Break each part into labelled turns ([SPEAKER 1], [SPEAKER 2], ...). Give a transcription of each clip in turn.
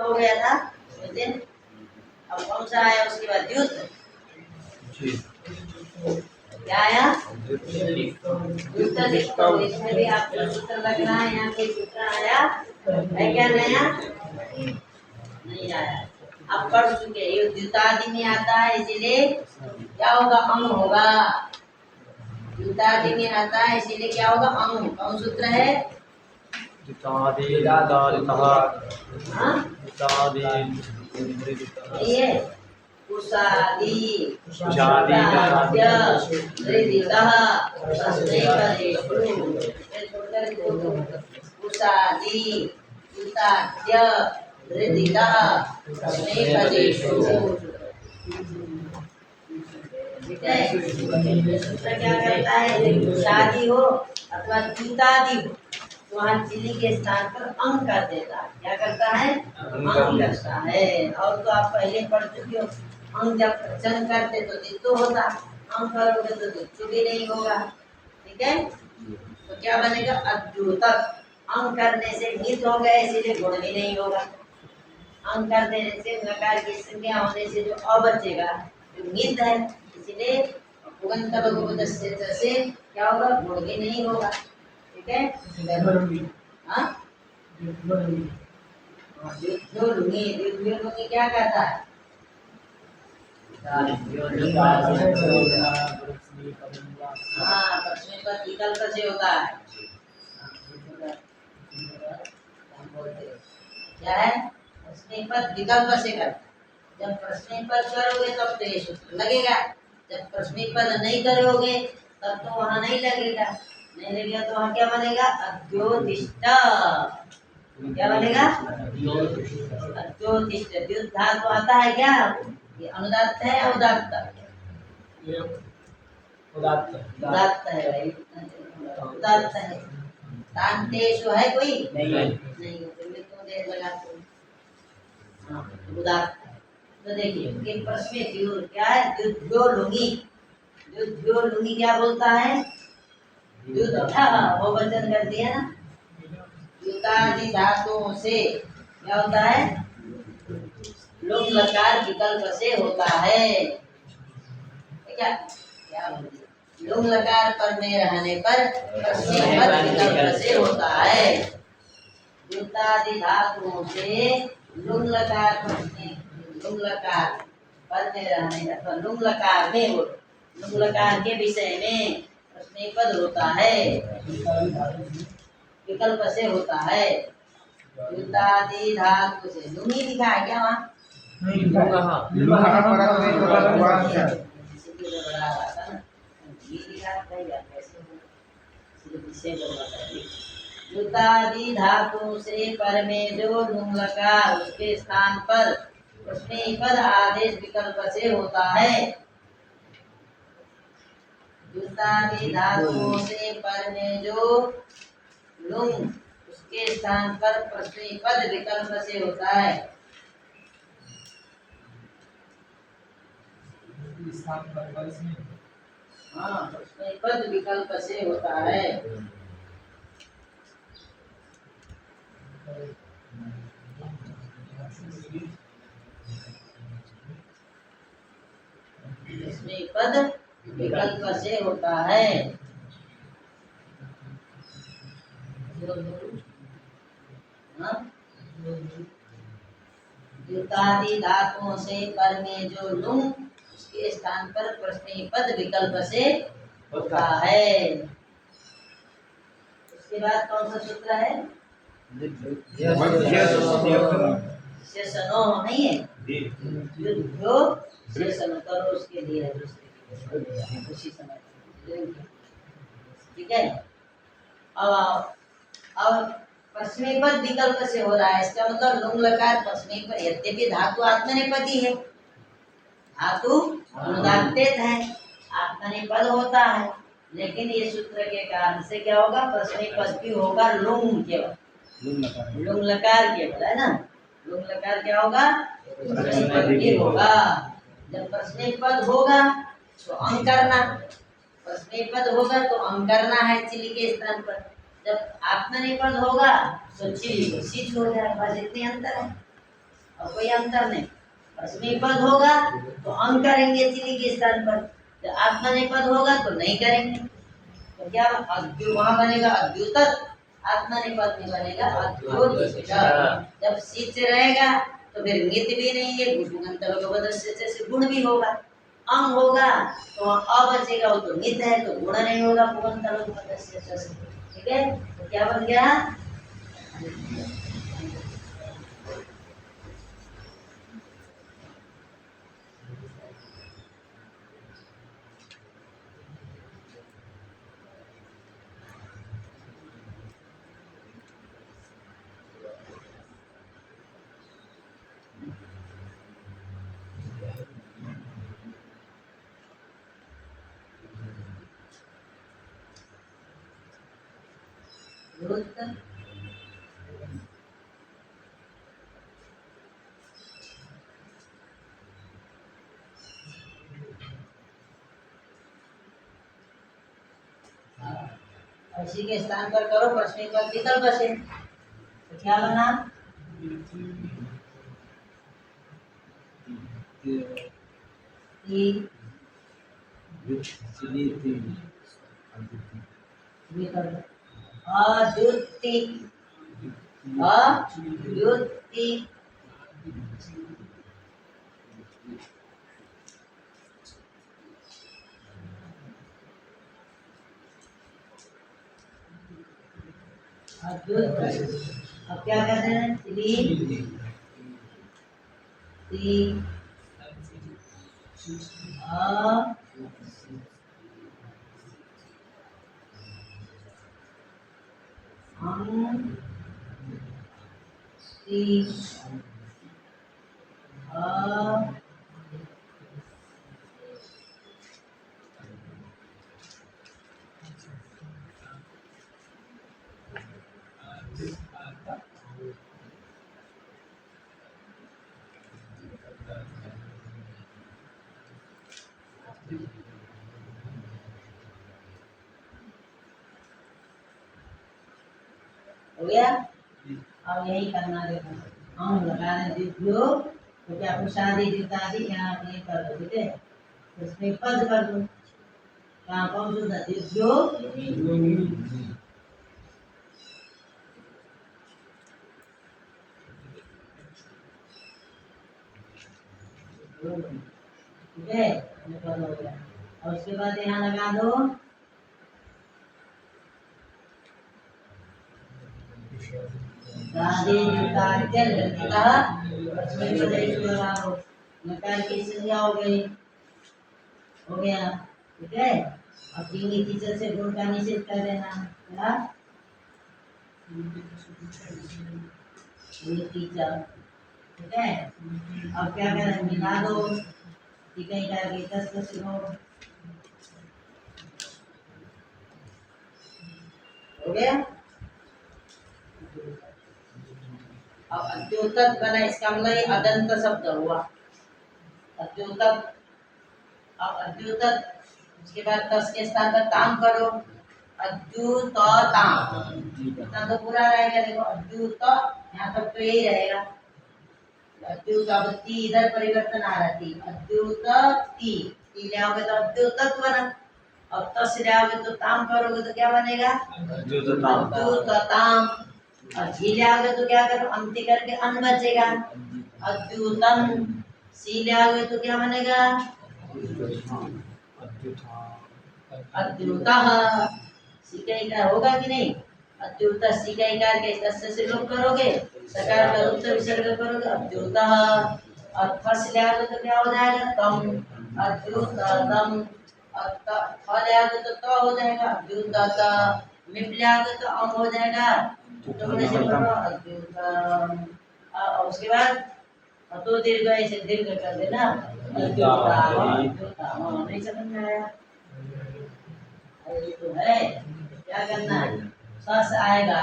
[SPEAKER 1] हो गया था उस दिन। अब कौन सा आया उसके बाद? द्युत। क्या आया? इसमें भी आपको सूत्र लग रहा है, यहाँ कोई सूत्र आया है क्या? नया नहीं आया। आप पढ़ चुके, ये द्युतादि में आता है, इसीलिए क्या होगा? अंग होगा। द्युतादि में आता है इसीलिए क्या होगा? अंग। कौन सूत्र है? ये कुशादी कुशादी क्या करता है? शादी हो अथवा जूतादि हो तो वहाँ चिली के स्थान पर अंग कर देता है। क्या करता है? अंग करता है। और तो आप पहले पढ़ चुके हो, अंग जब चन करते तो दित्तो होता, अंग करोगे तो दित्तो भी नहीं होगा। ठीक है, तो क्या बनेगा? अद्युतक। अंग करने से नित हो गया, इसीलिए गुण भी नहीं होगा। अंग कर देने से नकार की संज्ञा होने से जो अ बचेगा जो नित है, इसलिए से क्या होगा? गुण भी नहीं होगा। ठीक है, हाँ लुंगी क्या कहता है? हाँ, प्रश्न पर विकल्प से होता है। क्या है? प्रश्न पर विकल्प से करता है। जब प्रश्न पद करोगे तब तो ये सूत्र लगेगा, जब प्रश्न पद नहीं करोगे तब तो वहाँ नहीं लगेगा। नहीं लगेगा तो वहाँ क्या बनेगा? अद्योतिष्ठ। क्या बनेगा? अद्योतिष्ठ। द्युत धातु आता है क्या? ये अनुदात्त है या उदात्त? उदात्त है भाई, उदात्त है। तांतेषु है कोई? नहीं, फिर तो देर लगाते हो। उदात्त। तो देखिए कि प्रश्न द्युत क्या है? द्युत लुंगी। द्युत लुंगी क्या बोलता है? द्युत वो वचन कर दिया ना। द्युतादि धातुओं से क्या होता है? लुंग लकार विकल्प से होता है। क्या क्या लुंग लकार पर में रहने पर प्रश्न पद विकल्प से होता है। द्युतादि धातुओं से लुंग लकार लुंग लकार पद में रहने पर लुंग लकार में हो, लुंग लकार के विषय में प्रश्न पद होता है, विकल्प से होता है। द्युतादि धातु से लुंगी लिखा है क्या वहाँ? द्युतादि धातु से पर में जो लुंग लकार उसके स्थान पर उसमें पद आदेश विकल्प से होता है। द्युतादि धातु से पर में जो लुंग उसके स्थान पर प्रश्न पद विकल्प से होता है। हाँ, प्रश्न पद विकल्प से होता है। इसमें पद विकल्प से होता है। द्युतादि धातुओं से पर में जो लुंग उसके स्थान पर प्रश्न पद विकल्प से होता है। उसके बाद कौन सा सूत्र है? शेषनो नहीं है, जो शेषन करो उसके लिए है, दूसरे उसी समय। ठीक है, अब पश्चिमी पद विकल्प से हो रहा है, इसका मतलब लुंग लकार पश्चिमी पद, यद्यपि धातु आत्मनेपदी है, धातु अनुदात्तित है, आत्मनेपद होता है, लेकिन ये सूत्र के कारण से क्या होगा? पश्चिमी पद भी होगा लुंग केवल, लुंग लकार केवल है ना। लुंग लकार क्या होगा? पश्चिमी पद भी होगा। जब पश्चिमी पद होगा तो अंग करना, पश्चिमी पद होगा तो अंग करना है चिली के स्थान पर। जब आत्मनेपद होगा तो चिली को शीत हो जाएगा, बस इतने अंतर है। और कोई अंतर नहीं। अस्मिपद होगा तो अंग करेंगे चिली के स्थान पर, जब आत्मनेपद होगा तो नहीं करेंगे। तो क्या वहां बनेगा अद्युत, आत्मनेपद में बनेगा अद्युत। जब शीत से रहेगा तो फिर मित भी नहीं है, से गुण भी होगा। अंग होगा तो वहाँ अ बचेगा, वो तो मित है तो गुण नहीं होगा। ठीक है, तो क्या बन गया? इसी के स्थान पर करो प्रश्न का विकल्प से, तो क्या बना? अद्युति, अद्युति। अब क्या कहते हैं? हो गया। अब यही करना, देखो हम लगा रहे दिव्यो, तो क्या प्रसादी दिवतादि यहाँ अपने कर दो, ठीक है? उसमें पद कर दो, कहाँ कौन सा दिव्यो, ठीक है? पद हो गया। और उसके बाद यहाँ लगा दो राधे जुताद्यल गतिका, उसमें प्रदेश लगा दो, नकार की संज्ञा हो गई, हो गया, ठीक है? अब तीन टीचर से गुण का निषेध कर देना, क्या? टीचर, ठीक है? अब क्या करें? मिला दो, ठीक है? करके 10 से हो गया। अब अद्योतक बना, इसका मतलब ये अदंत शब्द हुआ अद्योतक। अब अद्योतक, उसके बाद 10 के स्थान पर ताम करो, अद्युताम, इतना तो पूरा रहेगा। देखो अद्युत यहाँ तक तो यही रहेगा। अद्युत, अब ती इधर परिवर्तन आ रहा थी, अद्युत ती, ती ले आओगे तो अद्योतक बना। अब तस ले आओगे तो ताम करोगे तो क्या बनेगा? अद्युतताम। और झी ले आओगे तो क्या करो? अंति करके अन बचेगा, अद्युतम। सी ले आओगे तो क्या बनेगा? अद्युतः। सी का इकार होगा कि नहीं? अद्युत, सी का इकार के तस्य से लोप करोगे, सकार का रूप से विसर्ग करोगे, अद्युतः। और फस ले आओगे तो क्या हो जाएगा? तम, अद्युतम। और फ ले आओगे तो त हो जाएगा, अद्युतत। मिप ले आओगे तो अम हो जाएगा, थोड़े से पढ़ो, अद्युतम। और उसके बाद तो दीर्घ ऐसे दीर्घ कर देना, अद्युतम, अद्युतम। नहीं समझ में आया? ये तो है, क्या करना है? सस आएगा,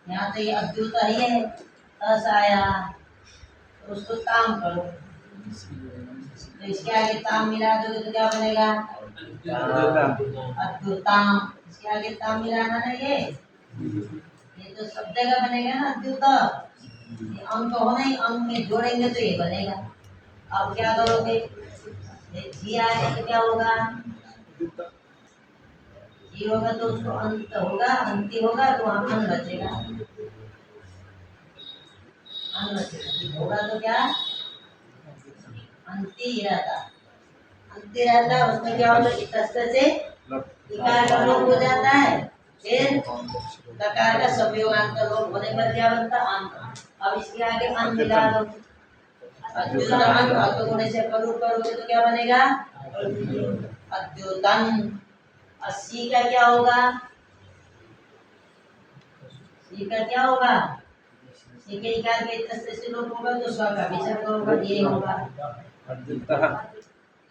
[SPEAKER 1] यहाँ तो ये अद्युत ही है, सस आया तो उसको ताम करो, तो इसके आगे ताम मिला दोगे तो क्या बनेगा? अद्युताम। इसके आगे ताम मिलाना ना, ये तो सब जगह बनेगा ना अद्युत। अंग तो होना ही, अंग में जोड़ेंगे तो ये बनेगा। अब क्या करोगे, ये जी आएगा तो क्या होगा, जी होगा तो उसको अंत होगा, अंति होगा तो वहाँ अन बचेगा, अन बचेगा, होगा तो क्या अंति रहता, अंति रहता, उसमें क्या होता है इतस्ते से इकार का लोप हो जाता है, फिर लकार का संयोगांत लोप होने पर क्या बनता अंत। अब इसके आगे अन मिला दो, अद्युतन, अद्युत होने से करूप करोगे तो क्या बनेगा अद्युतन। अस्सी का क्या होगा, सी का क्या होगा, सी के इकार के इतस्ते से लोप होगा तो स्व का विसर्ग होगा, ये होगा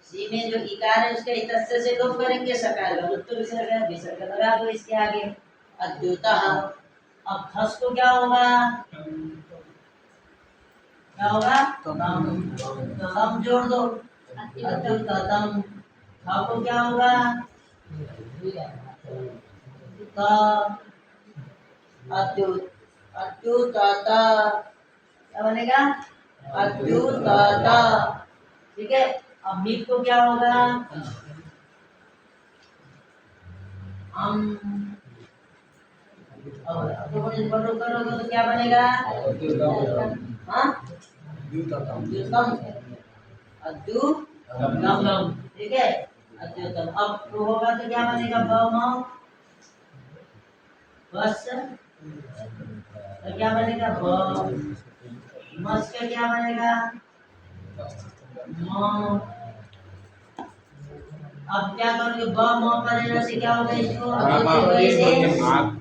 [SPEAKER 1] सी में जो इकार है उसके इतस्ते से लोप करेंगे, सकार का लुप्त विसर्ग है, विसर्ग लगा दो इसके आगे अद्युतः। अब खस को क्या होगा, क्या होगा तम जोड़ दो अद्युतम। ख को क्या होगा त अद्युत, अद्युतत क्या बनेगा अद्युतत, ठीक है। अब मीट को क्या होगा करोगे तो क्या बनेगा हाँ अद्युतम, अद्युतम, ठीक है अद्युतम। अब तो होगा तो क्या बनेगा ब बस, तो क्या बनेगा ब, मस का क्या बनेगा म। अब क्या करोगे ब म का लेने से क्या होगा इसको,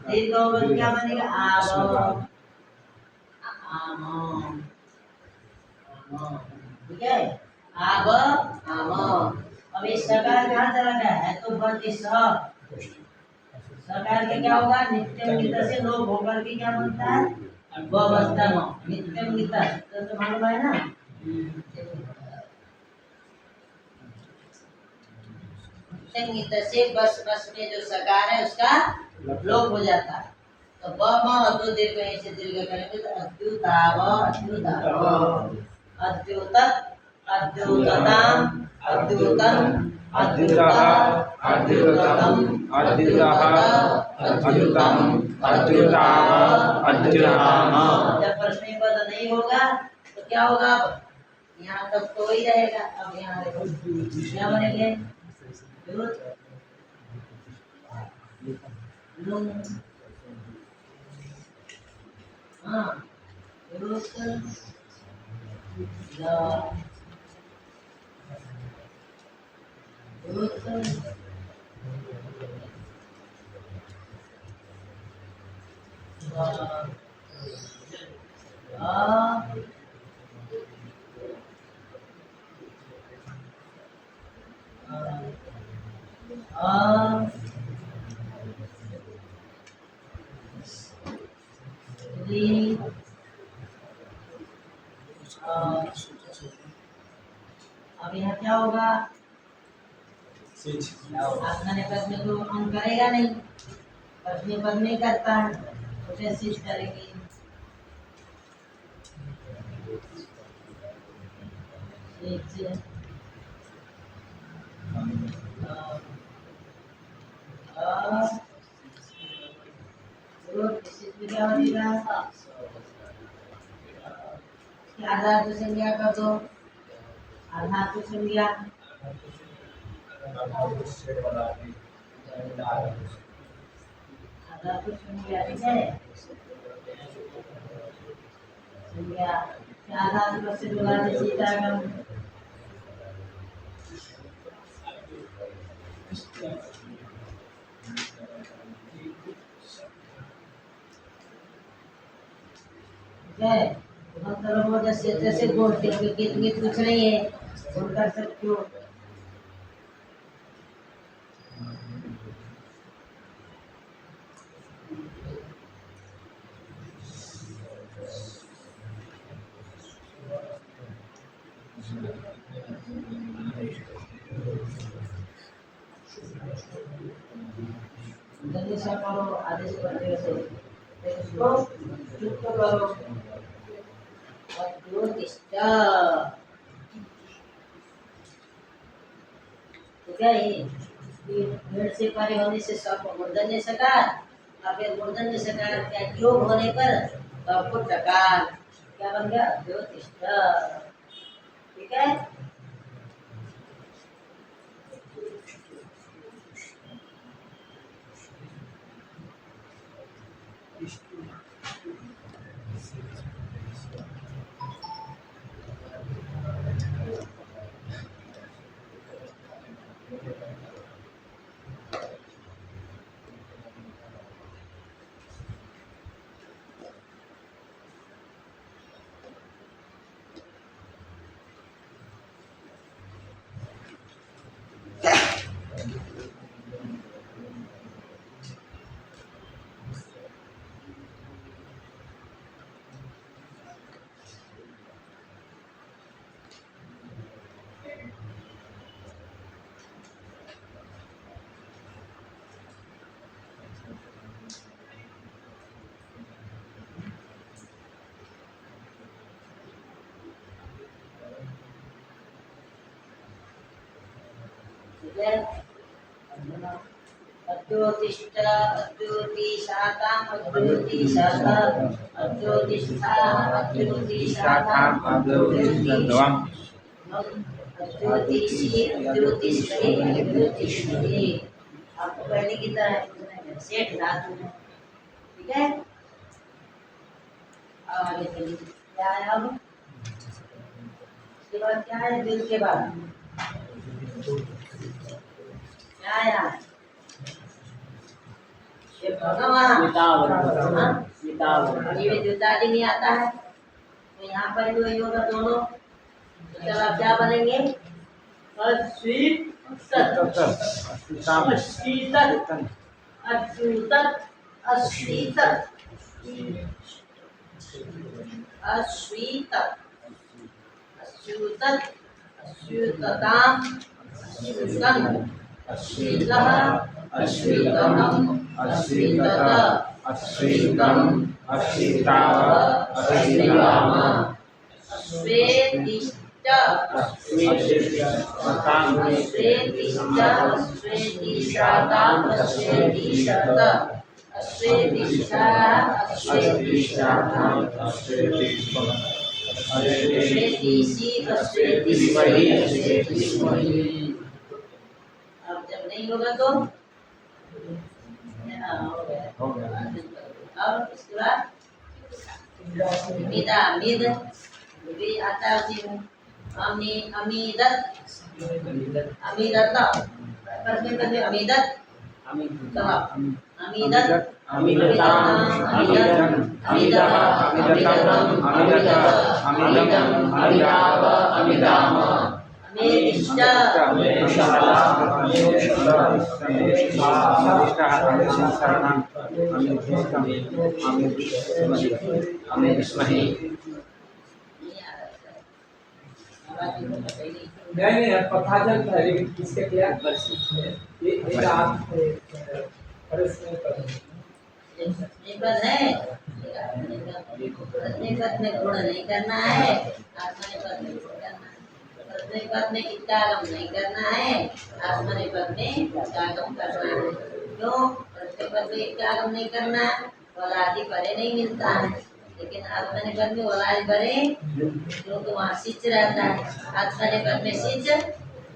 [SPEAKER 1] दीर्घ होगा तो क्या बनेगा आब, आम, ठीक है आब आम। अब ये सकार कहाँ चला गया है तो बच सकार के क्या होगा नित्यम गीता से लोग होकर के क्या बनता है ब बचता न, नित्यम गीता तो मालूम है ना, संगीत से बस बस में जो सकार है उसका लोप हो जाता है। तो ब म अद्भुत दीर्घ से दीर्घ करेंगे तो अद्युताव, अद्युताव, अद्युत, अद्युतताम, अद्युतन, अद्युतः, अद्युततम, अद्युतः, अद्युतम, अद्युताव, अद्युताम। जब प्रश्न पद नहीं होगा तो क्या होगा, यहाँ तक तो ही रहेगा। अब यहाँ देखो क्या बनेंगे हाँ अब यहाँ क्या होगा, आत्मा पद में तो हम करेगा नहीं, प्रश्न पद नहीं करता है तो फिर सिद्ध करेंगे। आधार तो संज्ञा कर दो, आधार तो संज्ञा आधार तो संज्ञा, ठीक है संज्ञा आधार तो से बोला सीतागम है। मतलब वो जैसे बोलते हैं गीत गीत कुछ नहीं है बोल कर सकते हो। जल्दी से करो आदेश करते हो इसको चुप करो। अद्योतिष्ठ। तो क्या ये भीड़ से परे होने से सबको मूर्धन्य सकार और फिर मूर्धन्य सकार क्या योग होने पर सबको टकार क्या बन गया अद्योतिष्ठ। ठीक है। अद्योतिष्ठ अद्योतिषाताम् अद्योतिषाताम् अद्योतिष्ठाः अद्योतिषाताम् अद्योतिष्ठम् अद्योतिषी अद्योतिष्ठे अद्योतिष्ठे। आपको पहले की तरह सेठ धातु है। ठीक है। आगे चलिए क्या है अब इसके बाद क्या है दिल के बाद क्या है ये भगवान ये द्वितादि नहीं आता है तो यहाँ पर जो होगा दोनों तो जब आप क्या बनेंगे अश्वित अश्वित अश्वित अश्वित अश्युत अश्युतताम् अश्युतं अश्वितः अश्वितम् अश्वितत
[SPEAKER 2] अश्वितम् अश्विताव अश्विताम
[SPEAKER 1] अश्वेतिष्ठ
[SPEAKER 2] अश्वितिष्ठताम्
[SPEAKER 1] अश्वेतिष्ठ अश्वेतिष्ठाताम् अश्वेतिष्ठत अश्वेतिष्ठाः
[SPEAKER 2] अश्वितिष्ठाताम् अश्वितिष्ठम्
[SPEAKER 1] अश्वेतिषि अश्वेतिष्महि अश्वेतिष्महि। अब जब नहीं होगा तो
[SPEAKER 2] हो गया।
[SPEAKER 1] अब इसके बाद मिदा मिद भी आता है उसी में अमीदत अमीदत करने करने अमीदत अमीदत
[SPEAKER 2] अमीदताम् अमीदम् अमीदः अमीदतम् अमीदत अमीदम् अमीदाव अमीदाम
[SPEAKER 1] अमीदिष्ट
[SPEAKER 3] नहीं पथाजल था लेकिन किसके क्या ये आप
[SPEAKER 1] निपद है निपद में गुण नहीं करना है आत्मनिपद में गुण करना है प्रतिपद में इत्यागम नहीं करना है आत्मनिपद में इत्यागम करना है। क्यों प्रतिपद में इत्यागम नहीं करना वलादि परे नहीं मिलता है लेकिन आत्मनिपद में वलादि परे क्योंकि वहाँ सिच रहता है आत्मनिपद में सिच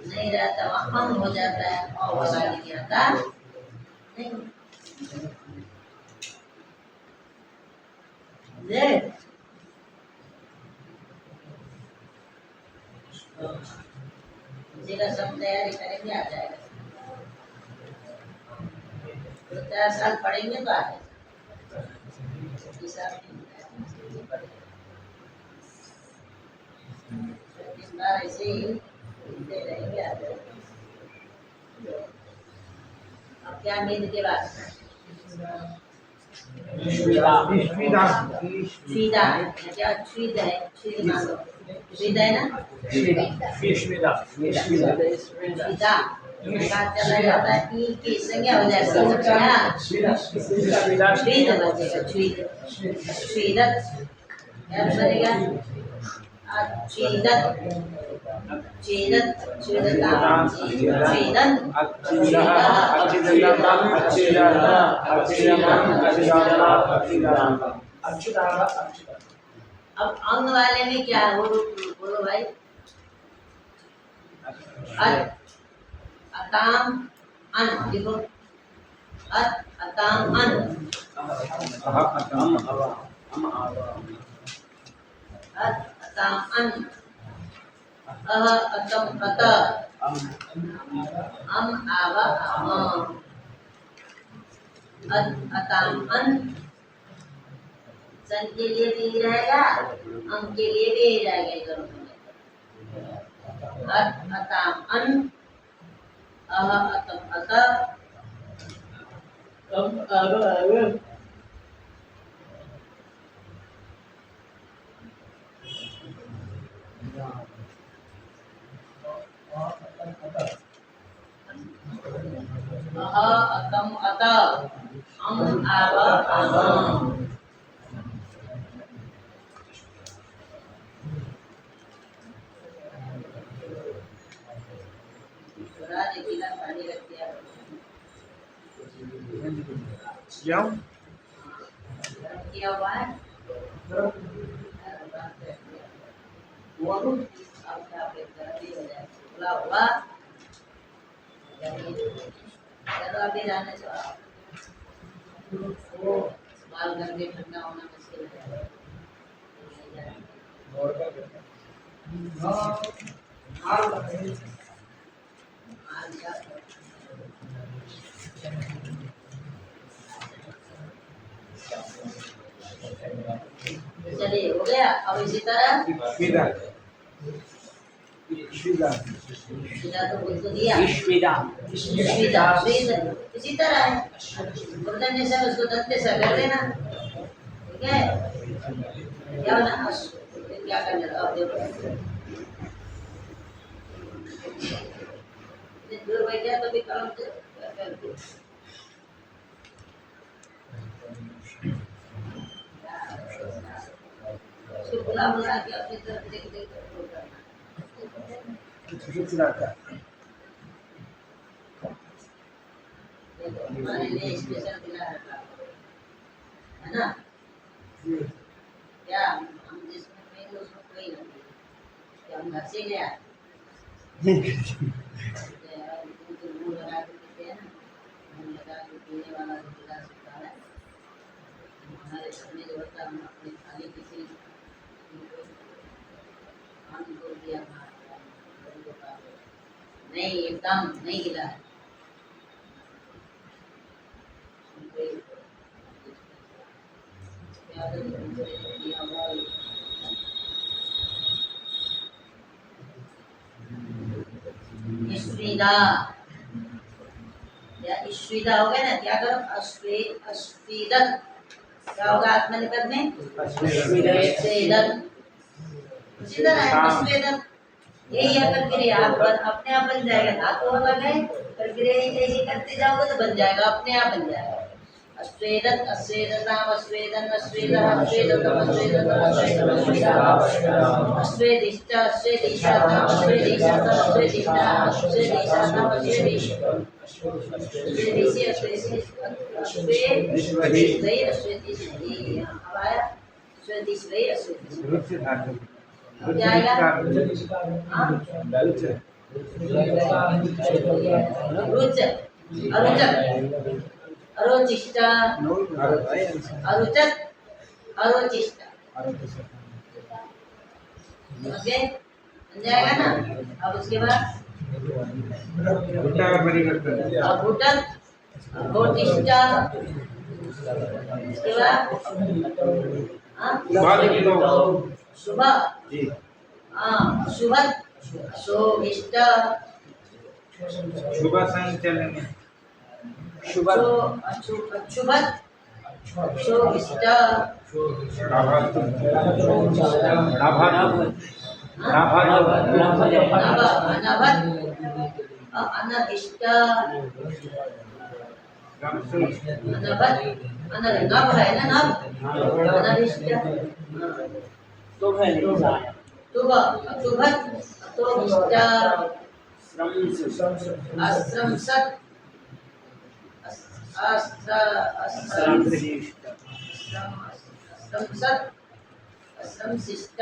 [SPEAKER 1] नहीं रहता वहाँ हम हो जाता है और वलादि नहीं आता नहीं। जगह सब तैयारी करेंगे आ जाएगा 4 साल पढ़ेंगे तो आ जाएगा ऐसे ही रहेंगे आ जाएगा। अब क्या नींद के बाद स्वीदा क्या स्वीद है स्वीद मान लो स्वीद है ना स्वीदा चला जाता है ई की संज्ञा हो जाएगी स्वीद बचेगा स्वीद स्वीदत क्या बनेगा अच्छीदत छेदत छेदताम छेदन अब अंग वाले में क्या है वो बोलो भाई अताम अन देखो अताम अन अताम अन अतम अत आवा अताम अन सन के लिए भी रहेगा अम के लिए भी रहेगा इधर अताम अन अतम अत अतम अत आव पानी रख दिया किया हुआ है खुला हुआ चलो अभी रहने दो बाल करके ठंडा होना मुश्किल है चलिए हो गया अब इसी तरह तो बोल तो दिया इसी तरह है बर्तन जैसा उसको दंते से कर देना ठीक है क्या होना क्या करना अब देखो दूर बैठ गया तो भी कलम से उसको बुला के अपनी तरफ देख देख हमारे लिए स्पेशल दिला रखा है ना क्या हम जिसमें पेंगे उसमें कोई नहीं क्या हम घर से गया मुंह लगा के पीते हैं ना मुंह लगा के पीने वाला जो पिला सकता है हमारे घर में जो होता है हम अपने थाली किसी को दिया नहीं एकदम नहीं गिरा है ईश्विदा या ईश्विदा हो गया ना क्या करो अश्वेदत क्या होगा आत्मनिपद में अश्वेदत उसी तरह है अश्वेदत यही है प्रक्रिया आप अपने आप बन जाएगा ना तो अलग है प्रक्रिया यही करते जाओगे तो बन जाएगा अपने आप बन जाएगा अस्वेदत अस्वेदताम अस्वेदन अस्वेदः अस्वेदतम अस्वेदतम अस्वेदतम अस्वेदिष्ट अस्वेदिशाताम अस्वेदिशातम अस्वेदिष्टा अस्वेदिशाताम अस्वेदिष्टम अस्वेदिशी अस्वेदिशी अस्वेदिशी अस्वेदिशी अब आया अस्वेदिशी अस्वेदिशी हो जाएगा रुच अरुचक अरुचिष्ट अरुचक अरुचिष्ट ओके बन जाएगा ना अब उसके बाद अभूटक अभूटिष्ट उसके बाद सुबह शुभत शोभिष्ट
[SPEAKER 2] शुभ संचलन
[SPEAKER 1] शुभत शोभिष्ट अनभत अनभिष्ट अनभत नभ है ना नभ अनभिष्ट
[SPEAKER 3] तो है
[SPEAKER 1] तुभ तुभत अतोभिष्ट अश्रमसत अश्रमसत अश्रमशिष्ट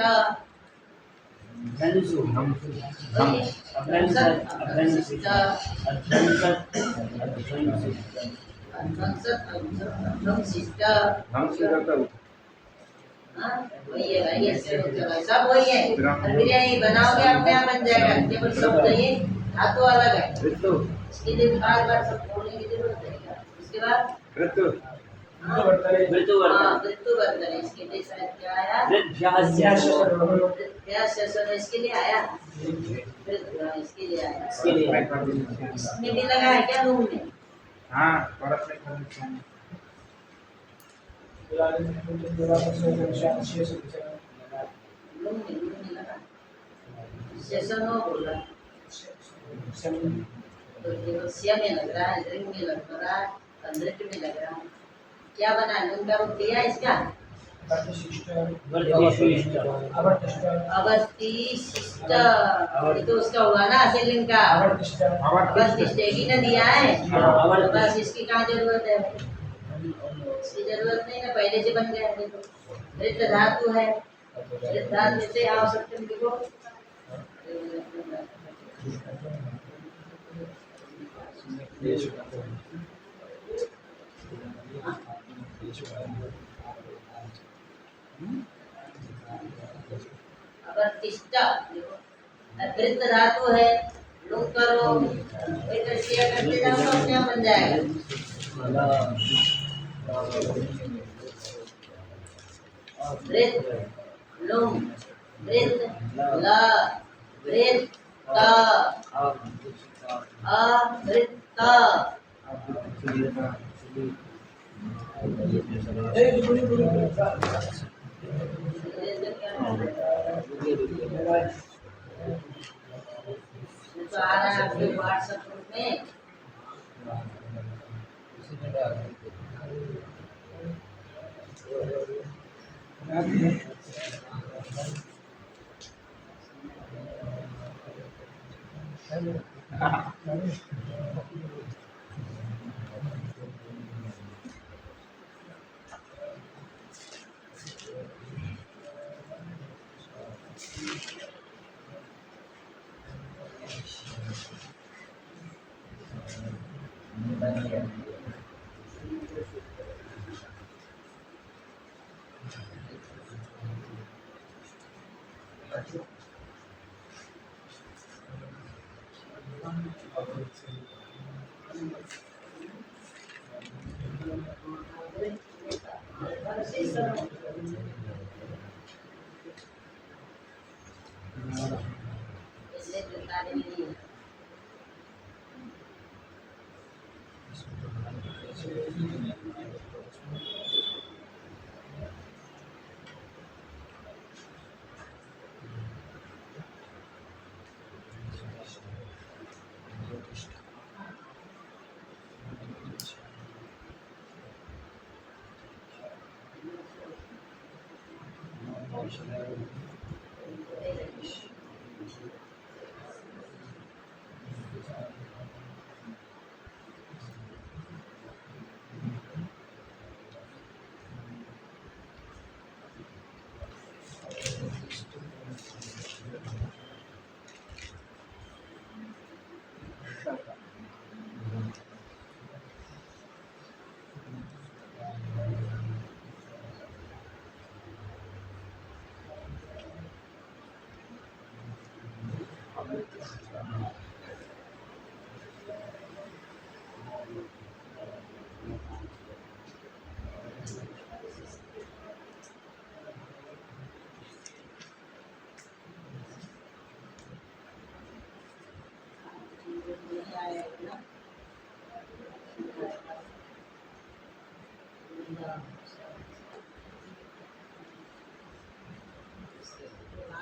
[SPEAKER 1] वही है भाई, ऐसे होता है, सब वही है। और बिरयानी बनाओगे अपने आप बन जाएगा, केवल शब्द ये धातु अलग है। इसके लिए बार बार सब बोलने की जरूरत है क्या? उसके बाद वृत्तुवर्धन, इसके लिए शायद क्या आया? वृद्ध्याश्वसन, इसके लिए आया। इसके लिए आया। इसमें भी लगा है क्या रूम में?
[SPEAKER 2] हाँ, परत में करनी चाहिए।
[SPEAKER 1] रूम में लगा। सेशन हो बोला। तो केवल स्य में लग रहा है, ऋण में लग रहा है, अंधृत में लग रहा है। क्या बना? लूम का रूप दिया इसका? अवर्तिष्ठ, ये तो उसका हुआ ना असेलिंग का। अवर्तिष्ठ ही न दिया है, तो बस इसकी कहाँ जरूरत है? इसकी जरूरत नहीं ना, पहले से बन गया है। देखो ऋत धातु है, ऋत धातु से आओ सकते हैं। देखो अवर्तिष्ठ, वृत्त धातु है, लुक करो, शेयर करते जाओ तो अपने आप बन जाएगा। वृत्त लुम वृत्त ला वृत्त अवृत्त तो आ रहा है आपके व्हाट्सएप ग्रुप में। इसलिए जुटाने में नहीं है।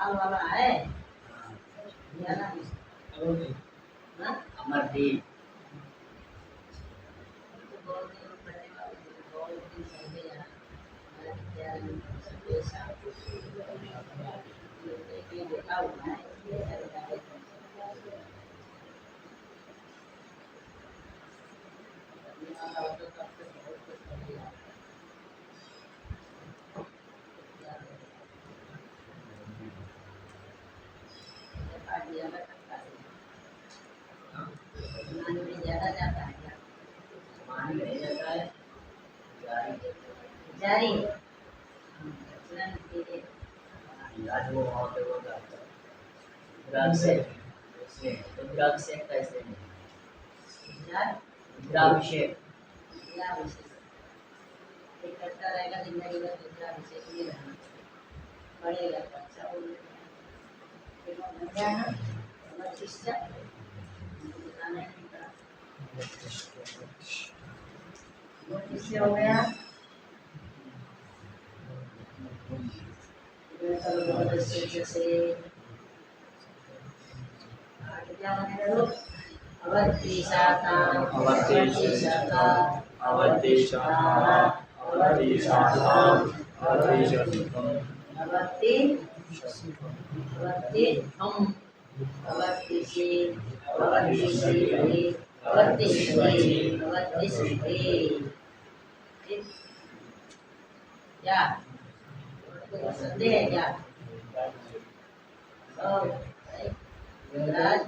[SPEAKER 1] लाल वाला है या ना? हाँ?
[SPEAKER 2] अमरदीप
[SPEAKER 1] तो बहुत दिन पढ़ने वाले, बहुत दिन पहले यहाँ हमारे विद्यालय में सब ऐसा ये देखा हुआ है ज्यादा जाता है जारी
[SPEAKER 4] आज वो वहाँ पे वो जाता है ग्राम से तो ग्राम से कैसे ग्राम से
[SPEAKER 1] करता रहेगा जिंदगी में दूसरा विषय नहीं रहना पड़ेगा अच्छा किससे हो गया जैसे क्या बनेगा लोग अवधि शाखा अवधि शाखा
[SPEAKER 5] अवधि शाखा अवधि शाखा अवधि शाखा
[SPEAKER 1] अवधि अवधि हम अवधि से अवधि से अवधि से अवधि से क्या संदेह है क्या राज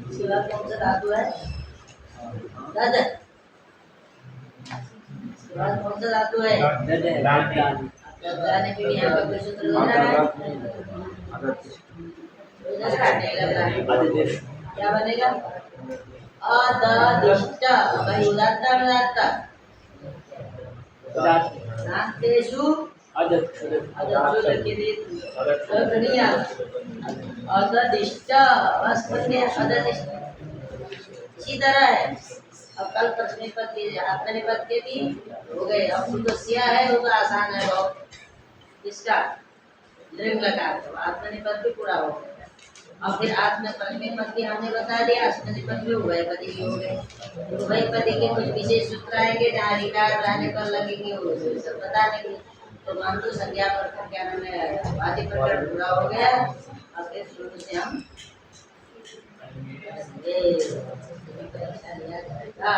[SPEAKER 1] इसके बाद कौन सा धातु है दादा इसके बाद कौन सा धातु है जाने के लिए यहाँ पर कोई सूत्र लग रहा है इधर काटेगा क्या बनेगा अददिष्ट भाई उदात्त अनुदात्त नास्तेषु अददिष्ट बस बन गया अददिष्ट इसी तरह है अब कल प्रश्न पद के आत्मनिपद के भी हो गए अब तो सिया है वो तो आसान है बहुत इसका लिंग लगा तो आत्मनिपद भी पूरा हो गया और फिर आत्म परमेपद की हमने बता दिया आत्मनिपद भी उभय पदी भी हो गए उभय पदी के कुछ विशेष सूत्र आएंगे जहाँ रिकार रहने पर लगेंगे वो सब बता देंगे तो मानतु संज्ञा पर क्या नाम है आदि प्रकरण पूरा हो गया और फिर शुरू से हम ये परीक्षा लिया जाएगा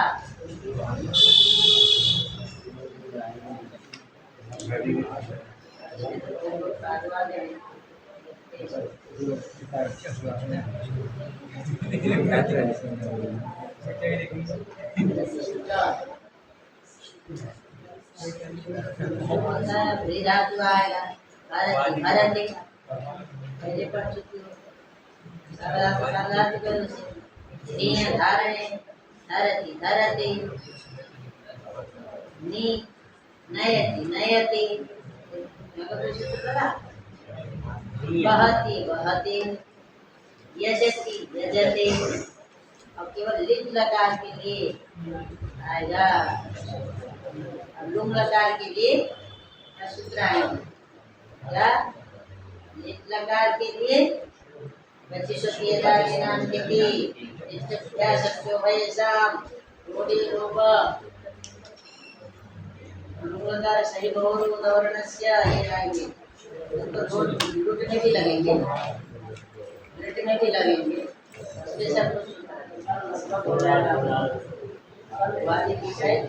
[SPEAKER 1] धातु आएगा भारत भारत पहले पढ़ चुकी हो धारणे धरति धरति नि नयति नयति वहति वहति यजति यजति अब केवल लिंग लकार के लिए आएगा लुंग लकार के लिए सूत्र आएंगे क्या लिंग लकार के लिए 25 के नाम के लिए क्या सत्यो वैसाम रोडी रूप लुंगकार सही बहु उदाहरणस्य ये आएंगे तो लुट में भी लगेंगे लुट में भी लगेंगे इसके सब वादी की साइड